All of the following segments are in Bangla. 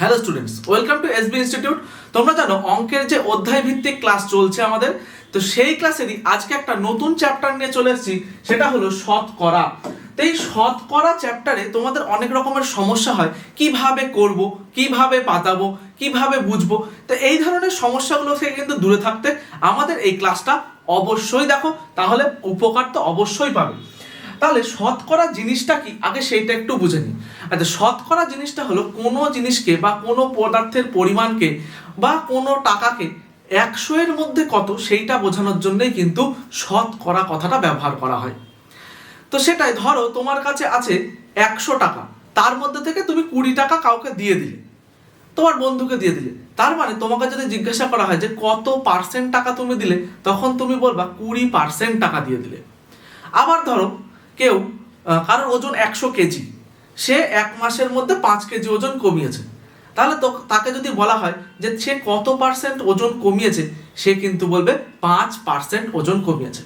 Hello students, welcome to SB institute. তোমরা জানো অঙ্কের যে অধ্যায় ভিত্তিক ক্লাস চলছে আমাদের, তো সেই ক্লাসেরই আজকে একটা নতুন চ্যাপ্টার নিয়ে চলে এসেছি, সেটা হলো শতকরা। তো এই শতকরা চ্যাপ্টারে তোমাদের অনেক রকমের সমস্যা হয়, কিভাবে করব, কিভাবে পাতাবো, কিভাবে বুঝবো। তো এই ধরনের সমস্যাগুলো থেকে কিন্তু দূরে থাকতে আমাদের এই ক্লাসটা অবশ্যই দেখো, তাহলে উপকার তো অবশ্যই পাবে। তাহলে শতকরা জিনিসটা কি আগে সেইটা একটু বুঝে নিই। আচ্ছা, শতকরা জিনিসটা হলো কোনো জিনিসকে বা কোনো পদার্থের পরিমাণকে বা কোনো টাকাকে 100 এর মধ্যে কত সেইটা বোঝানোর জন্যই কিন্তু শতকরা কথাটা ব্যবহার করা হয়। তো সেটাই ধরো তোমার কাছে আছে 100 টাকা, তার মধ্যে থেকে তুমি 20 টাকা কাউকে দিয়ে দিলে, তোমার বন্ধুকে দিয়ে দিলে। তার মানে তোমাকে যদি জিজ্ঞাসা করা হয় যে কত পার্সেন্ট টাকা তুমি দিলে, তখন তুমি বলবা 20% টাকা দিয়ে দিলে। আবার ধরো কেউ কারোর ওজন 100 কেজি, সে 1 মাসের মধ্যে 5 কেজি ওজন কমিয়েছে, তাহলে তো তাকে যদি বলা হয় যে সে কত পার্সেন্ট ওজন কমিয়েছে, সে কিন্তু বলবে 5% ওজন কমিয়েছে।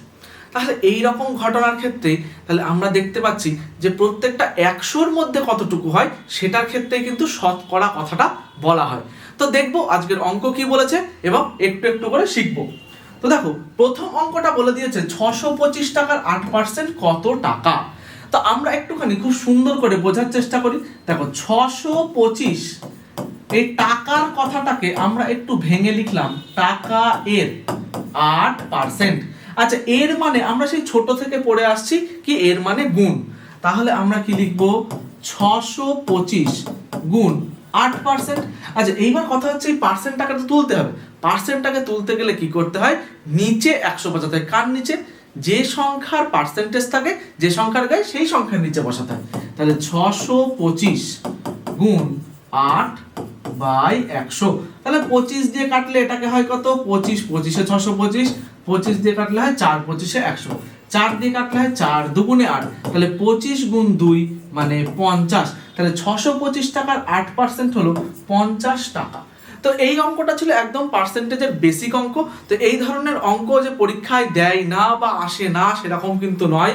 তাহলে এই রকম ঘটনার ক্ষেত্রে তাহলে আমরা দেখতে পাচ্ছি যে প্রত্যেকটা 100-র মধ্যে কতটুকু হয় সেটার ক্ষেত্রে কিন্তু শতকরা কথাটা বলা হয়। তো দেখবো আজকের অঙ্ক কি বলেছে এবং একটু একটু করে শিখবো। তো দেখো, প্রথম অঙ্কটা বলে দিয়েছে 625 টাকার 8% কত টাকা। তো আমরা একটুখানি খুব সুন্দর করে বোঝার চেষ্টা করি। দেখো 625, এই টাকার কথাটাকে আমরা একটু ভেঙে লিখলাম টাকা এর 8%। আচ্ছা, এর মানে আমরা সেই ছোট থেকে পড়ে আসছি কি এর মানে গুণ। তাহলে আমরা কি লিখবো 625 গুণ 8%। আচ্ছা, এইবার কথা হচ্ছে এই পার্সেন্টটাকে তো তুলতে হবে। পার্সেন্টটাকে তুলতে গেলে কি করতে হয়, নিচে 100 বসাতে হয়। কার নিচে? যে সংখ্যার পার্সেন্টেজ থাকে, যে সংখ্যার গায়ে সেই সংখ্যার নিচে বসাতে হয়। তাহলে 625 গুণ 8/100। তাহলে 25 দিয়ে কাটলে এটাকে হয় কত? 25, 25 এ 625, 25 দিয়ে কাটলে হয় 4, 25 এ 100, 4 দিয়ে কাটলে হয় 4 দুগুণে 8। তাহলে 25 গুণ 2 মানে 50। তাহলে 625 টাকার 8% হলো 50 টাকা। তো এই অঙ্কটা ছিল একদম পার্সেন্টেজের বেসিক অঙ্ক। তো এই ধরনের অঙ্ক যে পরীক্ষায় দেয় না বা আসে না সেরকম কিন্তু নয়।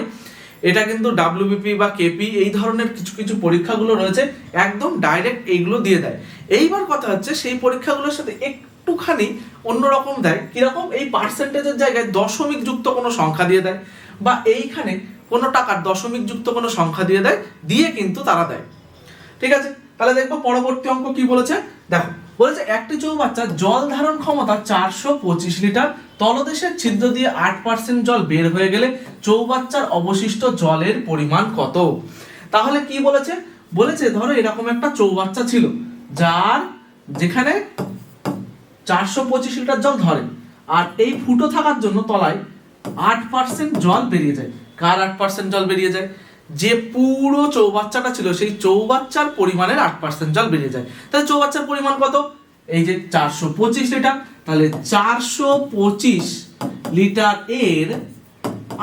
এটা কিন্তু ডাব্লিউবিপি বা কেপি এই ধরনের কিছু কিছু পরীক্ষাগুলো রয়েছে, একদম ডাইরেক্ট এইগুলো দিয়ে দেয়। এইবার কথা হচ্ছে সেই পরীক্ষাগুলোর সাথে একটুখানি অন্যরকম দেয়। কিরকম? এই পার্সেন্টেজের জায়গায় দশমিক যুক্ত কোনো সংখ্যা দিয়ে দেয়, বা এইখানে কোনো টাকার দশমিক যুক্ত কোনো সংখ্যা দিয়ে দেয়, দিয়ে কিন্তু তারা দেয়। ঠিক আছে, তাহলে দেখবো পরবর্তী অঙ্ক কি বলেছে। দেখো, বলেছে একটি চৌবাচ্চার জল ধারণ ক্ষমতা 425 লিটার, তলদেশের ছিদ্র দিয়ে 8% জল বের হয়ে গেলে চৌবাচ্চার অবশিষ্ট জলের পরিমাণ কত। তাহলে কি বলেছে? বলেছে ধরো এরকম একটা চৌবাচ্চা ছিল, যার যেখানে 425 লিটার জল ধরে, আর এই ফুটো থাকার জন্য তলায় 8% জল বেরিয়ে যায়। কার 8% জল বেরিয়ে যায়? যে পুরো চৌবাচ্চাটা ছিল সেই চৌবাচ্চার পরিমাণের 8% জল বেরিয়ে যায়। তাহলে চৌবাচ্চার পরিমাণ কত? এই যে 425 লিটার, তাহলে 425 লিটার এর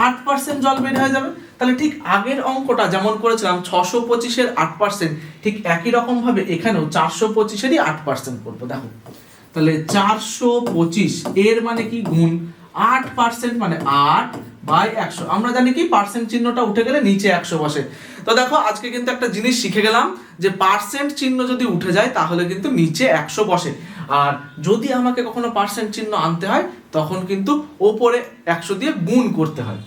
8% জল বের হয়ে যাবে। তাহলে ঠিক আগের অঙ্কটা যেমন করেছিলাম 625 এর 8%, ঠিক একই রকম ভাবে এখানেও 425 এরই 8% করবো। দেখো, তাহলে 425 এর মানে কি? গুণ 8% মানে 8/100। আমরা জানি কি পার্সেন্ট চিহ্নটা উঠে গেলে নিচে 100 বসে। তো দেখো, আজকে কিন্তু একটা জিনিস শিখে গেলাম যে পার্সেন্ট চিহ্ন যদি উঠে যায় তাহলে কিন্তু নিচে 100 বসে, আর যদি আমাকে কখনো পার্সেন্ট চিহ্ন আনতে হয় তখন কিন্তু ওপরে 100 দিয়ে গুণ করতে হয়।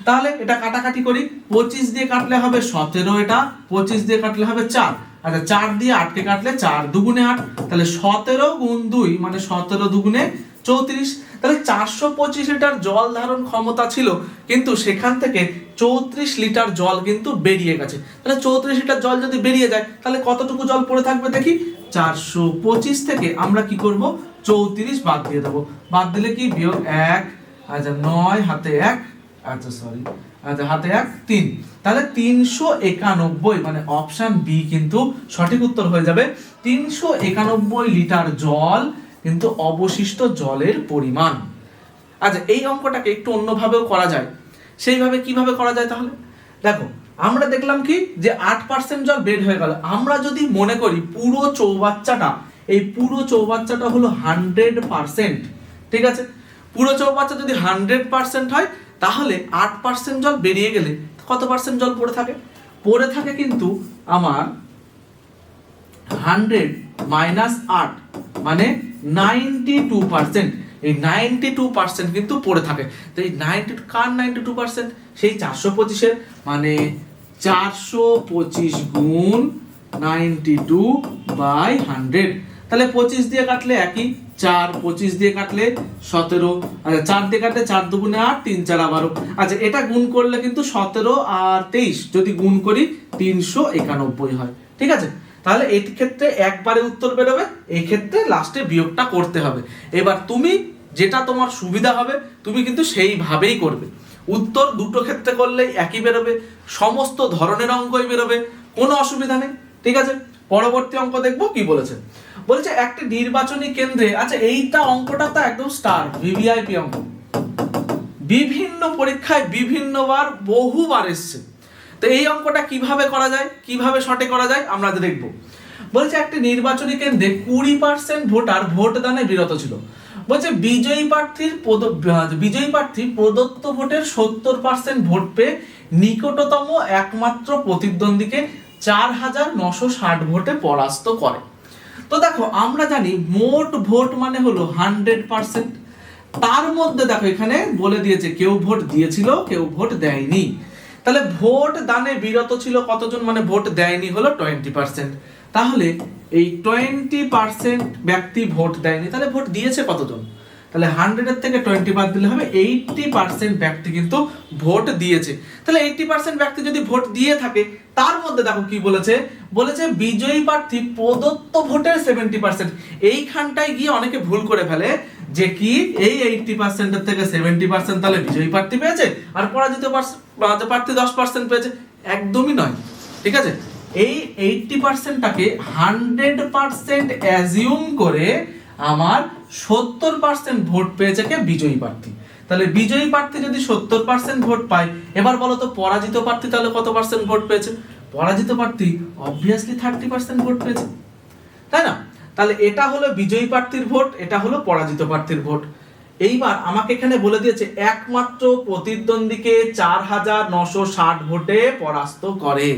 তাহলে এটা কাটাকাটি করি। 25 দিয়ে কাটলে হবে 17, এটা 25 দিয়ে কাটলে হবে 4। আচ্ছা, 4 দিয়ে 8কে কাটলে 4 দুগুণে 8, তাহলে 17 গুণ 2 মানে 17 দুগুণে 34। তাহলে 425 লিটার জল ধারণ ক্ষমতা ছিল, কিন্তু সেখান থেকে 34 লিটার জল কিন্তু বেরিয়ে গেছে। তাহলে 34 লিটার জল যদি বেরিয়ে যায় তাহলে কতটুকু জল পড়ে থাকবে দেখি। 425 থেকে আমরা কি করব, 34 বাদ দিয়ে দেবো। বাদ দিলে কি? বিয়োগ 1। আচ্ছা, 9 হাতে 1, আচ্ছা সরি, আচ্ছা হাতে 1 3। তাহলে 391 মানে অপশন বি কিন্তু সঠিক উত্তর হয়ে যাবে। 391 লিটার জল কিন্তু অবশিষ্ট জলের পরিমাণ। আচ্ছা, এই অঙ্কটাকে একটু অন্যভাবেও করা যায়। সেইভাবে কিভাবে করা যায়? তাহলে দেখো, আমরা দেখলাম কি যে 8% জল বের হয়ে গেল। আমরা যদি মনে করি পুরো চৌবাচ্চাটা, এই পুরো চৌবাচ্চাটা হলো 100%, ঠিক আছে? পুরো চৌবাচ্চা যদি 100% হয় তাহলে 8% জল বেরিয়ে গেলে কত পার্সেন্ট জল পড়ে থাকে? পড়ে থাকে কিন্তু আমার 100 মাইনাস 8 মানে 92%। এই 92% কিন্তু পড়ে থাকে। তো এই 92 কার 92%? সেই 425 মানে 425 গুণ 92 বাই 100। তাহলে 25 দিয়ে কাটলে একই 4, 25 দিয়ে কাটলে 17, আচ্ছা 4 দিয়ে কাটলে 4 দুগুণে 8, 3 4 12। আচ্ছা এটা গুণ করলে কিন্তু 17 আর 23 যদি গুণ করি 391 হয়। ঠিক আছে, তাহলে এই ক্ষেত্রে একবারে উত্তর বেরোবে, এই ক্ষেত্রে লাস্টে বিয়োগটা করতে হবে। এবার তুমি যেটা তোমার সুবিধা হবে তুমি কিন্তু সেইভাবেই করবে। উত্তর দুটো ক্ষেত্রে করলেই একই বেরোবে, সমস্ত ধরনের অঙ্কই বেরোবে, কোনো অসুবিধা নেই। ঠিক আছে, পরবর্তী অঙ্ক দেখবো কি বলেছে। বলেছে একটি নির্বাচনী কেন্দ্রে, আচ্ছা এইটা অঙ্কটা তো একদম স্টার ভিভিআইপি অঙ্ক, বিভিন্ন পরীক্ষায় বিভিন্নবার বহুবার এসছে। তো এই অঙ্কটা কিভাবে করা যায়, কিভাবে শর্টে করা যায় আমরা দেখব। বলছে একটি নির্বাচনী কেন্দ্রে 20% ভোটার ভোট দানে বিরত ছিল। বলছে বিজয়ী প্রার্থী প্রদত্ত ভোটের 70% ভোট পেয়ে নিকটতম একমাত্র প্রতিদ্বন্দ্বীকে 4960 ভোটে পরাস্ত করে। তো দেখো আমরা জানি মোট ভোট মানে হলো 100%। তার মধ্যে দেখো এখানে বলে দিয়েছে কেউ ভোট দিয়েছিল কেউ ভোট দেয়নি। তাহলে ভোট দানে বিরত ছিল কতজন, মানে ভোট দেয়নি হলো 20%। তাহলে এই 20% ব্যক্তি ভোট দেয়নি, তাহলে ভোট দিয়েছে কতজন? তাহলে 100 এর থেকে 20 বাদ দিলে হবে 80% ব্যক্তি কিন্তু ভোট দিয়েছে। তাহলে 80% ব্যক্তি যদি ভোট দিয়ে থাকে, তার মধ্যে দেখো কি বলেছে, বলেছে বিজয়ী প্রার্থী প্রদত্ত ভোটের 70%। এইখানটায় গিয়ে অনেকে ভুল করে ফেলে যে কি এই 80% এর থেকে 70% তাহলে বিজয়ী প্রার্থী পেয়েছে আর পরাজিত প্রার্থী 10% পেয়েছে। একদমই নয়। ঠিক আছে, এই 80%টাকে 100% অ্যাজিউম করে আমার 70% ভোট পেয়েছে কে, বিজয়ী প্রার্থী। তাহলে বিজয়ী প্রার্থী যদি 70% ভোট পায়, এবার বলো তো পরাজিত প্রার্থী তাহলে কত পার্সেন্ট ভোট পেয়েছে? পরাজিত প্রার্থী অবভিয়াসলি 30% ভোট পেয়েছে, তাই না? তাহলে এটা হলো বিজয়ী প্রার্থীর ভোট, এটা হলো পরাজিত প্রার্থীর ভোট। এইবার আমাকে এখানে বলে দিয়েছে একমাত্র প্রতিদ্বন্দ্বীকে 4960 ভোটে পরাস্ত করে।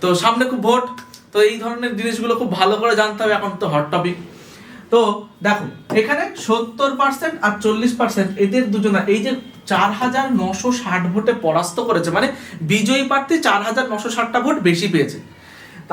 তো সামনে খুব ভোট, তো এই ধরনের জিনিসগুলো খুব ভালো করে জানতে হবে, এখন তো হট টপিক। তো দেখো এখানে 70% আর 40% এদের দুজনা এই যে 4960 ভোটে পরাস্ত করেছে, মানে বিজয়ী প্রার্থী 4960টা ভোট বেশি পেয়েছে।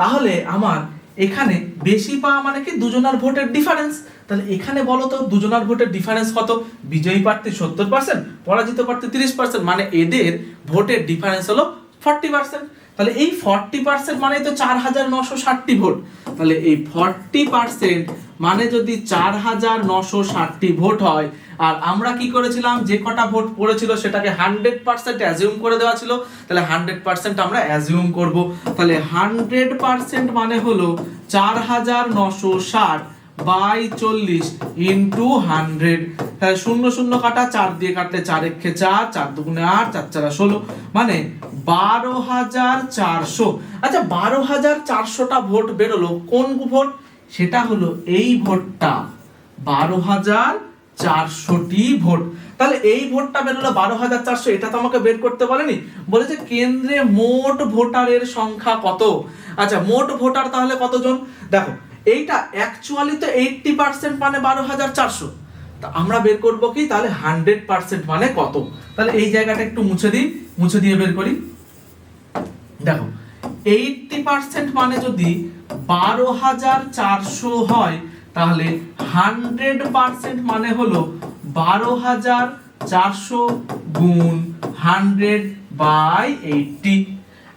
তাহলে আমার এখানে বেশি পাওয়া মানে কি দুজনার ভোটের ডিফারেন্স। তাহলে এখানে বলো তো দুজনার ভোটের ডিফারেন্স কত? বিজয়ী প্রার্থী 70%, পরাজিত প্রার্থী 30%, মানে এদের ভোটের ডিফারেন্স হলো 40%। তাহলে এই 40% মানে তো 4960টি ভোট। তাহলে এই 40% মানে যদি 4960টি ভোট হয়, আর আমরা কি করেছিলাম যে কটা ভোট পড়েছিল সেটাকে 100% অ্যাজিউম করে দেওয়া ছিল, তাহলে 100% আমরা অ্যাজিউম করব। তাহলে 100% মানে হলো 4960 বাই 40 ইন্টু 100। তাহলে 0 0 কাটা, 4 দিয়ে কাটলে 4 একে 4, 4 দুগুণে 8, 4 4 16, মানে 12400। আচ্ছা 12400টা ভোট বেরোলো, কোন ভোট? সেটা হলো এই ভোটটা, 12400টি ভোট। তাহলে এই ভোটটা বেরোলো 12400, এটা তো আমাকে বের করতে বলেনি, বলেছে কেন্দ্রে মোট ভোটারের সংখ্যা কত। আচ্ছা মোট ভোটার তাহলে কতজন? দেখো এইটা অ্যাকচুয়ালি তো 80% মানে 12400, তা আমরা বের করব কি তাহলে 100% মানে কত। তাহলে এই জায়গাটা একটু মুছে দিই, মুছে দিয়ে বের করি। দেখো 80% মানে যদি 12400 হয়, তাহলে 100% মানে হলো 12400 গুণ 100 বাই 80।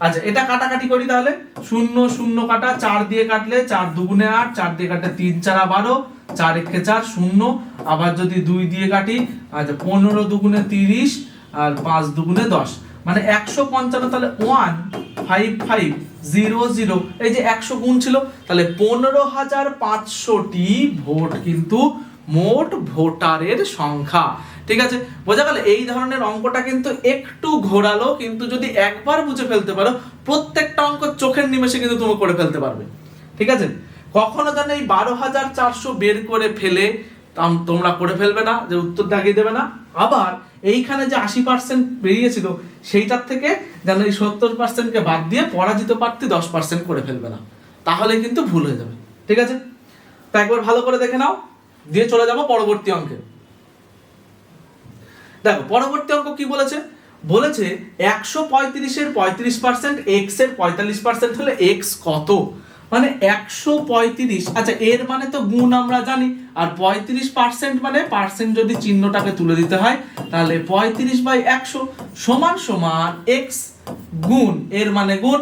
আচ্ছা এটা কাটাকাটি করি, তাহলে 0 0 কাটা, 4 দিয়ে কাটলে 4 দুগুণে 8, 4 দিয়ে কাটলে 3 4 12, 4 একে 4 0, আবার যদি 2 দিয়ে কাটি, আচ্ছা 15 দুগুণে 30 আর 5 দুগুণে 10, মানে 155। তাহলে 15500, এই যে 100 গুণ ছিল, তাহলে 15500টি ভোট কিন্তু মোট ভোটারের সংখ্যা। ঠিক আছে, বোঝা গেল? এই ধরনের অঙ্কটা কিন্তু একটু ঘোরালো, কিন্তু যদি একবার বুঝে ফেলতে পারো প্রত্যেকটা অঙ্ক চোখের নিমেষে কিন্তু তুমি করে ফেলতে পারবে। ঠিক আছে, কখনো যেন এই 12400 বের করে ফেলে তোমরা করে ফেলবে না, যে উত্তর দাগিয়ে দেবে না। আবার এইখানে যে 80% বেরিয়েছিল সেইটার থেকে যেন এই 70%কে বাদ দিয়ে পরাজিত প্রার্থী 10% করে ফেলবে না, তাহলে কিন্তু ভুল হয়ে যাবে। ঠিক আছে, তা একবার ভালো করে দেখে নাও, দিয়ে চলে যাব পরবর্তী অঙ্কে। দেখো পরবর্তী অঙ্ক কি বলেছে, বলেছে 135-এর 35%, x এর 45% হলে x কত। মানে 135, আচ্ছা এর মানে তো গুণ আমরা জানি, আর 35% মানে পার্সেন্ট যদি চিহ্নটাকে তুলে দিতে হয় তাহলে 35/100 সমান সমান x গুণ এর মানে গুণ,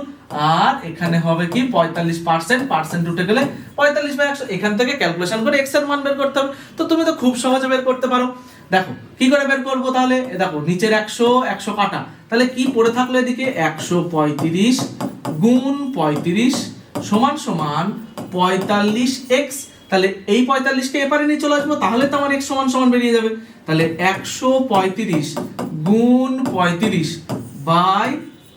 আর এখানে হবে কি 45%, পার্সেন্ট উঠে গেলে 45/100, এখান থেকে ক্যালকুলেশন করে x এর মান বের করতে হবে। তো তুমি তো খুব সহজে বের করতে পারো। দেখো কি করে বের করবো তাহলে, দেখো নিচের 100 কাটা, তাহলে কি পড়ে থাকলো এদিকে 135 গুণ 35 সমান সমান 45x, তাহলে এই 45কে এপারে নিয়ে চলে আসবো, তাহলে তো আমার x সমান সমান বেরিয়ে যাবে। তাহলে 135 গুণ 35 বাই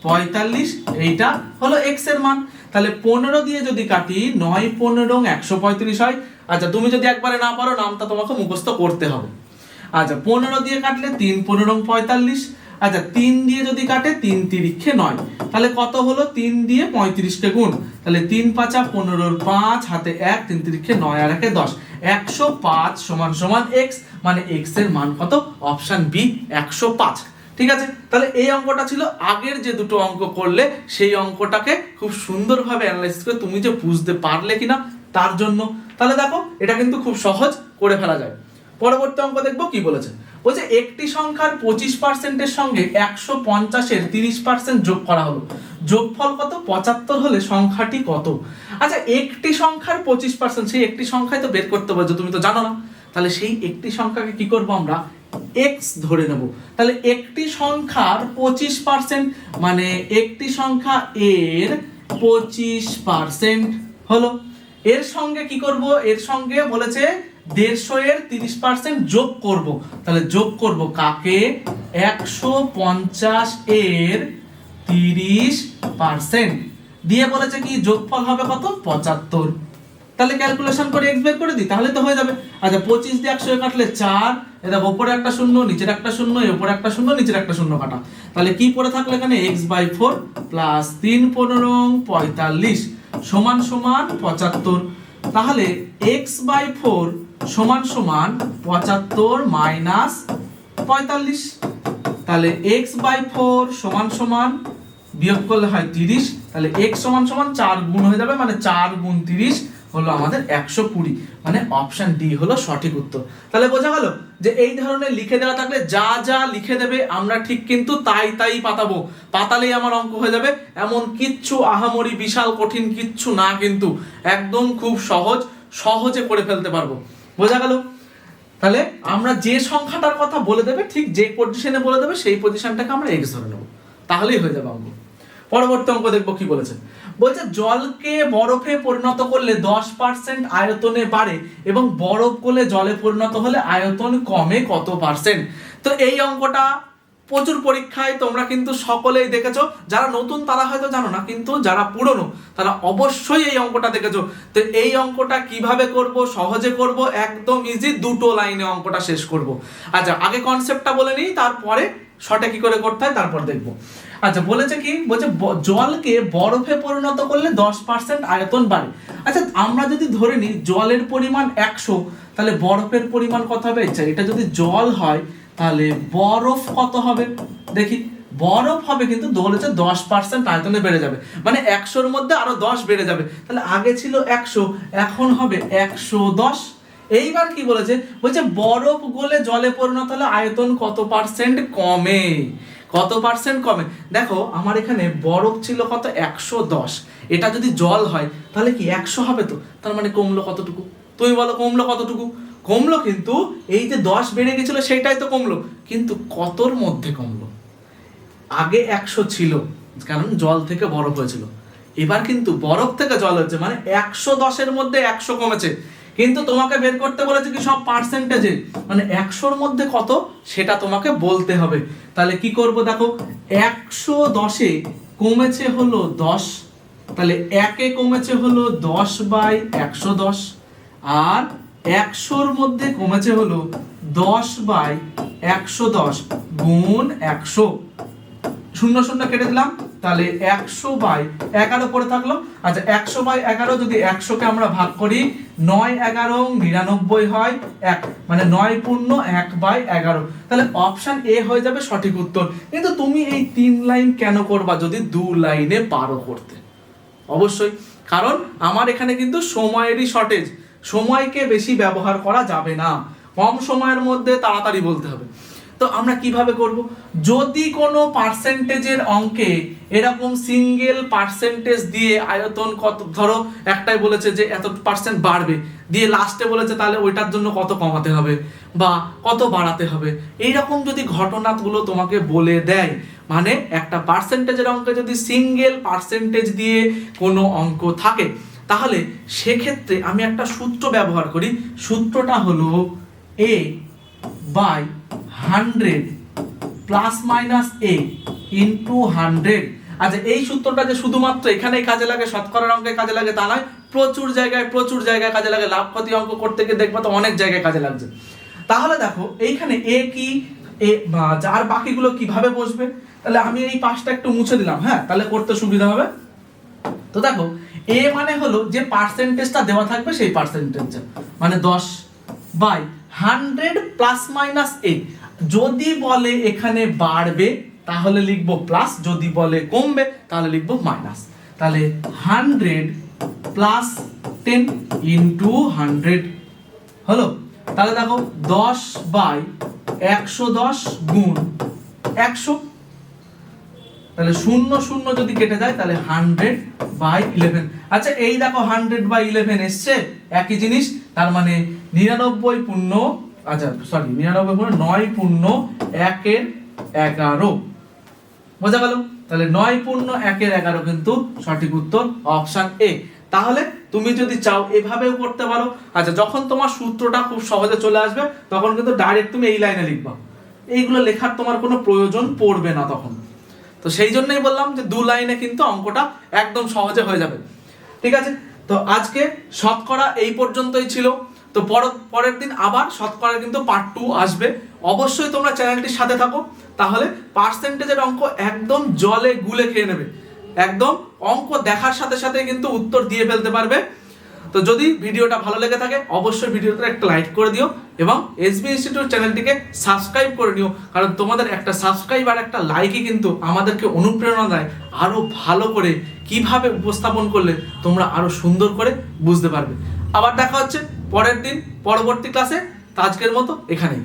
45, এইটা হলো x এর মান। তাহলে 15 দিয়ে যদি কাটি 9 15 135 হয়। আচ্ছা তুমি যদি একবারে না পারো নামটা তোমাকে মুখস্থ করতে হবে। আচ্ছা 15 দিয়ে কাটলে 3 15 45, আচ্ছা 3 দিয়ে যদি কাটে 3 তিরিক্ষে 9, তাহলে কত হলো 3 দিয়ে 35 কে গুণ, তাহলে 3 5 15 5 হাতে 1 3 তিরিক্ষে 9 আর 1 10, 105 সমান সমান x, মানে x এর মান কত, অপশন বি 105। ঠিক আছে, তাহলে এই অঙ্কটা ছিল। আগের যে দুটো অঙ্ক করলে সেই অঙ্কটাকে খুব সুন্দরভাবে অ্যানালাইসিস করে তুমি যে বুঝতে পারলে কিনা তার জন্য, তাহলে দেখো এটা কিন্তু খুব সহজ করে ফেলা যায়। পরবর্তী অঙ্ক দেখবো কি বলেছে, বলছে একটি সংখ্যার 25%-এর সঙ্গে 150-এর 30% যোগ করা হলো, যোগফল কত, 75 হলে সংখ্যাটি কত। আচ্ছা একটি সংখ্যার 25%, সেই একটি সংখ্যায় তো বের করতে বলছো, তুমি তো জানো না, তাহলে সেই একটি সংখ্যাকে কি করব আমরা, x ধরে নেব। তাহলে একটি সংখ্যার 25% মানে একটি সংখ্যা এর 25% হলো, এর সঙ্গে কি করব, এর সঙ্গে বলেছে 150 এর 30% যোগ করব, তাহলে যোগ করব কাকে, 150 এর 30% দিয়ে বলেছে কি যোগফল হবে কত, 75। তাহলে ক্যালকুলেশন করে x বের করে দিই, তাহলে তো হয়ে যাবে। আচ্ছা 25 দিয়ে 100 কাটলে 4, এটা উপরে একটা শূন্য নিচের একটা শূন্য, এর উপরে একটা শূন্য নিচের একটা শূন্য কাটা, তাহলে কি পড়ে থাকলো এখানে x/4 প্লাস 3 15 45 সমান সমান 75। তাহলে x/4 সমান সমান 75 মাইনাস 45, তাহলে x/4 সমান সমান বিয়োগ করলে হয় 30, তাহলে x সমান সমান 4 গুণ হয়ে যাবে, মানে 4 গুণ 30 হলো আমাদের 120, মানে অপশন ডি হলো সঠিক উত্তর। তাহলে বোঝা গেল যে এই ধরনের লিখে দেওয়া থাকলে যা যা লিখে দেবে আমরা ঠিক কিন্তু তাই পাতাবো, পাতালেই আমার অঙ্ক হয়ে যাবে। এমন কিচ্ছু আহামরি বিশাল কঠিন কিচ্ছু না, কিন্তু একদম খুব সহজে করে ফেলতে পারবো। বোঝা গেল? তাহলে আমরা যে সংখ্যাটার কথা বলে দেবে, ঠিক যে পজিশনে বলে দেবে সেই পজিশনটাকে আমরা x ধরে নেব, তাহলেই হয়ে যাবে অঙ্ক। পরবর্তী অঙ্ক দেখবো কি বলেছে, বলছে জলকে বরফে পরিণত করলে 10% আয়তনে বাড়ে এবং বরফ গলে জলে পরিণত হলে আয়তন কমে কত পার্সেন্ট। তো এই অঙ্কটা প্রচুর পরীক্ষায় তোমরা কিন্তু সকলেই দেখেছো, যারা নতুন তারা হয়তো জানো না, কিন্তু যারা পুরনো তারা অবশ্যই এই অঙ্কটা দেখেছো। তো এই অঙ্কটা কিভাবে করব, সহজে করব, একদম ইজি, দুটো লাইনে অঙ্কটা শেষ করব। আচ্ছা আগে কনসেপ্টটা বলে নিই, তারপরে শর্টে কি করে করতে হয় তারপর দেখবো। আচ্ছা বলেছে কি, বলছে জলকে বরফে পরিণত করলে 10% আয়তন বাড়ে। আচ্ছা আমরা যদি ধরে নিই জলের পরিমাণ 100, তাহলে বরফের পরিমাণ কত হবে, আচ্ছা এটা যদি জল হয় তাহলে বরফ কত হবে, দেখি বরফ হবে কিন্তু বলেছে 10% আয়তনে বেড়ে যাবে, মানে 100-র মধ্যে আরো 10 বেড়ে যাবে, তাহলে আগে ছিল 100 এখন হবে 110। এইবার কি বলেছে, বলছে বরফ গলে জলে পরিণত হলে আয়তন কত পার্সেন্ট কমে, কত পার্সেন্ট কমে। দেখো আমার এখানে বরফ ছিল কত 110, এটা যদি জল হয় তাহলে কি 100 হবে, তো তার মানে কমলো কতটুকু, তুমি বলো কমলো কতটুকু, কমলো কিন্তু এই যে 10 বেড়ে গেছিল সেটাই তো কমলো, কিন্তু কতর মধ্যে কমলো, আগে 100 ছিল কারণ জল থেকে বরফ হয়েছিল, এবার কিন্তু বরফ থেকে জল হয়েছে, মানে 110-এর মধ্যে 100 কমেছে, কিন্তু তোমাকে বের করতে বলেছে কি সব পার্সেন্টেজে, মানে 100-র মধ্যে কত সেটা তোমাকে বলতে হবে। তাহলে কি করব, দেখো 110-এ কমেছে হলো 10, তাহলে 1-এ কমেছে হলো 10/110, আর 100-র মধ্যে কমেছে হলো 10/110 গুণ 100, শূন্য শূন্য কেটে দিলাম, তাহলে 100/11 পড়ে থাকলো। আচ্ছা 100/11 যদি 100কে আমরা ভাগ করি 9 11 99 হয় 1, মানে 9 পূর্ণ 1/11, তাহলে অপশন এ হয়ে যাবে সঠিক উত্তর। কিন্তু তুমি এই 3 লাইন কেন করবা যদি 2 লাইনে পারো করতে? অবশ্যই, কারণ আমার এখানে কিন্তু সময়েরই শর্টেজ, সময়কে বেশি ব্যবহার করা যাবে না, কম সময়ের মধ্যে তাড়াতাড়ি বলতে হবে। তো আমরা কিভাবে করব? যদি কোনো পার্সেন্টেজের অঙ্কে এরকম সিঙ্গেল পার্সেন্টেজ দিয়ে আয়তন কত, ধরো একটাই বলেছে যে এত পার্সেন্ট বাড়বে, দিয়ে লাস্টে বলেছে তাহলে ওইটার জন্য কত কমাতে হবে বা কত বাড়াতে হবে, এইরকম যদি ঘটনাগুলো তোমাকে বলে দেয়, মানে একটা পার্সেন্টেজের অঙ্কে যদি সিঙ্গেল পার্সেন্টেজ দিয়ে কোনো অঙ্ক থাকে, তাহলে সেক্ষেত্রে আমি একটা সূত্র ব্যবহার করি। সূত্রটা হলো a/100 ± a × 100। আচ্ছা এই সূত্রটা যে শুধুমাত্র এখানেই কাজে লাগে, শতকরার অঙ্কে কাজে লাগে তা নয়, প্রচুর জায়গায় কাজে লাগে। লাভ ক্ষতি অঙ্ক করতে গিয়ে দেখবে তো অনেক জায়গায় কাজে লাগছে। তাহলে দেখো এইখানে এ কি, এ আর বাকিগুলো কিভাবে বসবে, তাহলে আমি এই পাশটা একটু মুছে দিলাম, হ্যাঁ, তাহলে করতে সুবিধা হবে। তো দেখো এ মানে হলো যে পার্সেন্টেজটা দেওয়া থাকবে সেই পার্সেন্টেজ, মানে 10/100 ± a। যদি বলে এখানে বাড়বে তাহলে লিখবো প্লাস, যদি বলে কমবে তাহলে লিখবো মাইনাস। তাহলে 100 + 10 × 100 হলো। তাহলে দেখো 10/110 × 100, তাহলে 0 যদি কেটে যায় তাহলে 100/11। আচ্ছা এই দেখো 100/11 এসছে, একই জিনিস, তার মানে 99 পূর্ণ, আচ্ছা সরি 99 পূর্ণ 9 পূর্ণ 1/11 বোঝা গেল। তাহলে 9 পূর্ণ 1/11 কিন্তু সঠিক উত্তর, অপশন এ। তাহলে তুমি যদি চাও এভাবেও করতে পারো। আচ্ছা যখন তোমার সূত্রটা খুব সহজে চলে আসবে তখন কিন্তু ডাইরেক্ট তুমি এই লাইনে লিখবা, এইগুলো লেখার তোমার কোনো প্রয়োজন পড়বে না তখন। তো সেই জন্যই বললাম যে 2 লাইনে কিন্তু অঙ্কটা একদম সহজে হয়ে যাবে। ঠিক আছে, তো আজকে শতকরা এই পর্যন্তই ছিল। তো পরের দিন আবার শতকরা কিন্তু পার্ট 2 আসবে। অবশ্যই তোমরা চ্যানেলটির সাথে থাকো, তাহলে পার্সেন্টেজের অঙ্ক একদম জলে গুলে খেয়ে নেবে, একদম অঙ্ক দেখার সাথে সাথে কিন্তু উত্তর দিয়ে ফেলতে পারবে। তো যদি ভিডিওটা ভালো লেগে থাকে অবশ্যই ভিডিওটা একটা লাইক করে দিও এবং এসবি ইনস্টিটিউট চ্যানেলটিকে সাবস্ক্রাইব করে নিও, কারণ তোমাদের একটা সাবস্ক্রাইব আর একটা লাইকই কিন্তু আমাদেরকে অনুপ্রেরণা দেয় আরো ভালো করে কিভাবে উপস্থাপন করলে তোমরা আরো সুন্দর করে বুঝতে পারবে। আবার দেখা হচ্ছে পরের দিন পরবর্তী ক্লাসে। আজকের মতো এখানেই।